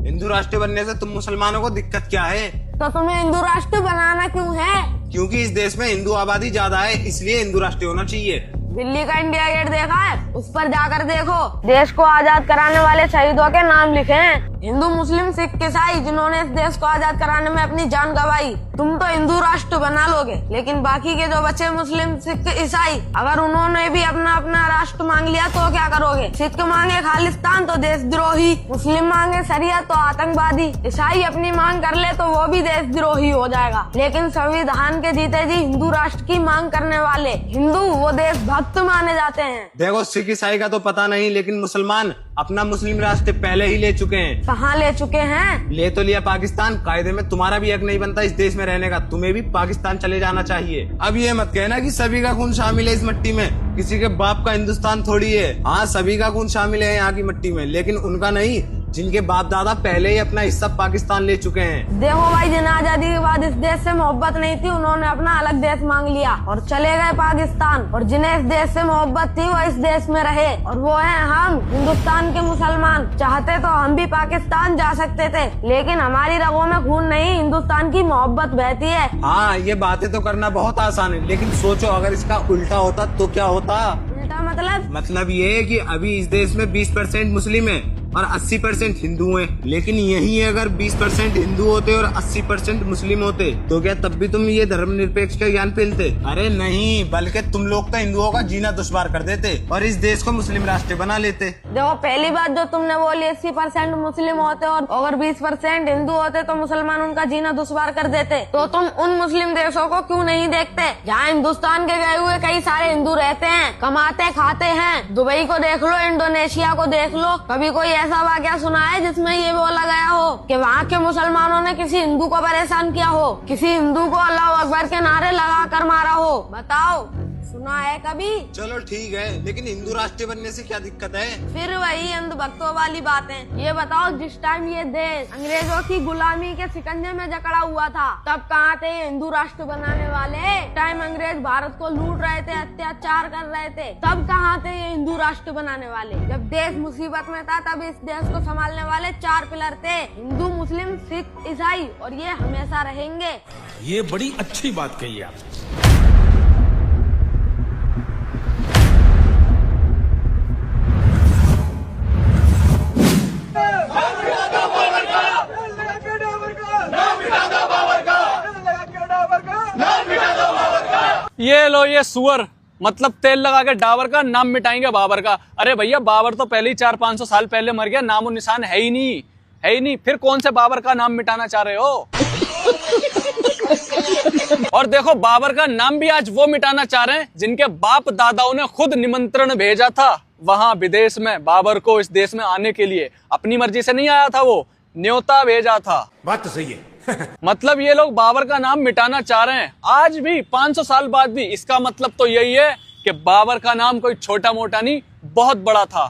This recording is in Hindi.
हिंदू राष्ट्र बनने से तुम मुसलमानों को दिक्कत क्या है? तो तुम्हें हिंदू राष्ट्र बनाना क्यों है? क्योंकि इस देश में हिंदू आबादी ज्यादा है, इसलिए हिंदू राष्ट्र होना चाहिए। दिल्ली का इंडिया गेट देखा है? उस पर जाकर देखो, देश को आजाद कराने वाले शहीदों के नाम लिखे हैं। हिंदू, मुस्लिम, सिख, ईसाई, जिन्होंने इस देश को आजाद कराने में अपनी जान गंवाई। तुम तो हिंदू राष्ट्र बना लोगे, लेकिन बाकी के जो बच्चे मुस्लिम, सिख, ईसाई, अगर उन्होंने भी अपना अपना राष्ट्र मांग लिया तो क्या करोगे? सिख मांगे खालिस्तान तो देशद्रोही, मुस्लिम मांगे शरियत तो आतंकवादी, ईसाई अपनी मांग कर ले तो वो भी देशद्रोही हो जाएगा। लेकिन संविधान के जीते जी हिंदू राष्ट्र की मांग करने वाले हिंदू वो देशभक्त माने जाते हैं। देखो, सिख ईसाई का तो पता नहीं, लेकिन मुसलमान अपना मुस्लिम राष्ट्र पहले ही ले चुके हैं। कहाँ ले चुके हैं? ले तो लिया पाकिस्तान। कायदे में तुम्हारा भी हक नहीं बनता इस देश में रहने का, तुम्हें भी पाकिस्तान चले जाना चाहिए। अब ये मत कहना कि सभी का खून शामिल है इस मिट्टी में, किसी के बाप का हिंदुस्तान थोड़ी है। हाँ, सभी का खून शामिल है यहाँ की मिट्टी में, लेकिन उनका नहीं जिनके बाप दादा पहले ही अपना हिस्सा पाकिस्तान ले चुके हैं। देखो भाई, जिन्हें आजादी के बाद इस देश से मोहब्बत नहीं थी, उन्होंने अपना अलग देश मांग लिया और चले गए पाकिस्तान। और जिन्हें इस देश से मोहब्बत थी वो इस देश में रहे, और वो हैं हम हिंदुस्तान के मुसलमान। चाहते तो हम भी पाकिस्तान जा सकते थे, लेकिन हमारी रगों में खून नहीं, हिंदुस्तान की मोहब्बत बहती है। हाँ, ये बातें तो करना बहुत आसान है, लेकिन सोचो अगर इसका उल्टा होता तो क्या होता? उल्टा मतलब ये है कि अभी इस देश में 20% मुस्लिम है और 80% हिंदू हैं, लेकिन यही अगर 20% हिंदू होते और 80% मुस्लिम होते तो क्या तब भी तुम ये धर्मनिरपेक्ष का ज्ञान फैलते? अरे नहीं, बल्कि तुम लोग तो हिंदुओं का जीना दुश्वार कर देते और इस देश को मुस्लिम राष्ट्र बना लेते। देखो, पहली बात जो तुमने बोली 80% मुस्लिम होते और अगर 20% हिंदू होते तो मुसलमान उनका जीना दुश्वार कर देते। तो तुम उन मुस्लिम देशों को क्यों नहीं देखते जहाँ हिंदुस्तान के गए हुए कई सारे हिंदू रहते हैं, कमाते खाते हैं? दुबई को देख लो, इंडोनेशिया को देख लो। कभी कोई ऐसा वाकया सुना है जिसमें ये बोला गया हो कि वहाँ के मुसलमानों ने किसी हिंदू को परेशान किया हो, किसी हिंदू को अल्लाह अकबर के नारे लगा कर मारा हो? बताओ, सुना है कभी? चलो ठीक है, लेकिन हिंदू राष्ट्र बनने से क्या दिक्कत है? फिर वही अंधभक्तों वाली बातें। ये बताओ, जिस टाइम ये देश अंग्रेजों की गुलामी के शिकंजे में जकड़ा हुआ था, तब कहाँ थे ये हिंदू राष्ट्र बनाने वाले? टाइम अंग्रेज भारत को लूट रहे थे, अत्याचार कर रहे थे, तब कहाँ थे ये हिंदू राष्ट्र बनाने वाले? जब देश मुसीबत में था तब इस देश को संभालने वाले 4 पिलर थे, हिंदू, मुस्लिम, सिख, ईसाई, और ये हमेशा रहेंगे। ये बड़ी अच्छी बात कही आप। ये लो, ये सुअर मतलब तेल लगा के डाबर का नाम मिटाएंगे बाबर का। अरे भैया, बाबर तो पहले ही 400-500 साल पहले मर गया, नामो निशान है ही नहीं, है ही नहीं। फिर कौन से बाबर का नाम मिटाना चाह रहे हो? और देखो, बाबर का नाम भी आज वो मिटाना चाह रहे हैं जिनके बाप दादाओं ने खुद निमंत्रण भेजा था वहां विदेश में बाबर को इस देश में आने के लिए। अपनी मर्जी से नहीं आया था, वो न्योता भेजा था। बात तो सही है। मतलब ये लोग बाबर का नाम मिटाना चाह रहे हैं आज भी, 500 साल बाद भी। इसका मतलब तो यही है कि बाबर का नाम कोई छोटा मोटा नहीं, बहुत बड़ा था।